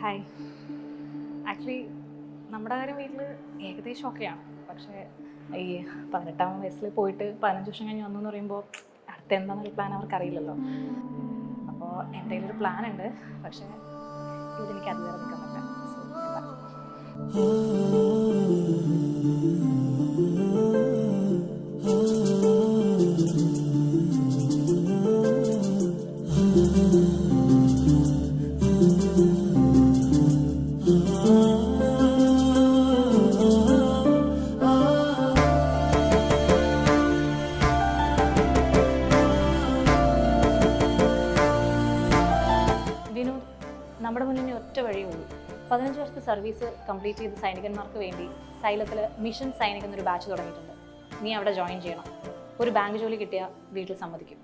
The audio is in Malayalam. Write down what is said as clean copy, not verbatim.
ഹായ്. ആക്ച്വലി നമ്മുടെ കാര്യം വീട്ടിൽ ഏകദേശം ഒക്കെയാണ്. പക്ഷേ ഈ 18-ാം വയസ്സിൽ പോയിട്ട് 15 വർഷം കഴിഞ്ഞ് വന്നു എന്ന് പറയുമ്പോൾ അടുത്ത എന്താണെന്നൊരു പ്ലാൻ അവർക്കറിയില്ലല്ലോ. അപ്പോൾ എൻ്റെ കയ്യിലൊരു പ്ലാൻ ഉണ്ട്. പക്ഷേ ഇവിടെ എനിക്ക് അതുവരെ നിൽക്കാൻ പറ്റില്ല. സോ വിനോദ്, നമ്മുടെ മുന്നിൽ ഒറ്റ വഴിയേ ഉള്ളൂ. 15 വർഷത്തെ സർവീസ് കംപ്ലീറ്റ് ചെയ്ത സൈനികന്മാർക്ക് വേണ്ടി സൈലത്തിൽ മിഷൻ സൈനിക് എന്നൊരു ബാച്ച് തുടങ്ങിയിട്ടുണ്ട്. നീ അവിടെ ജോയിൻ ചെയ്യണം. ഒരു ബാങ്ക് ജോലി കിട്ടിയാൽ വീട്ടിൽ സമ്മതിക്കും.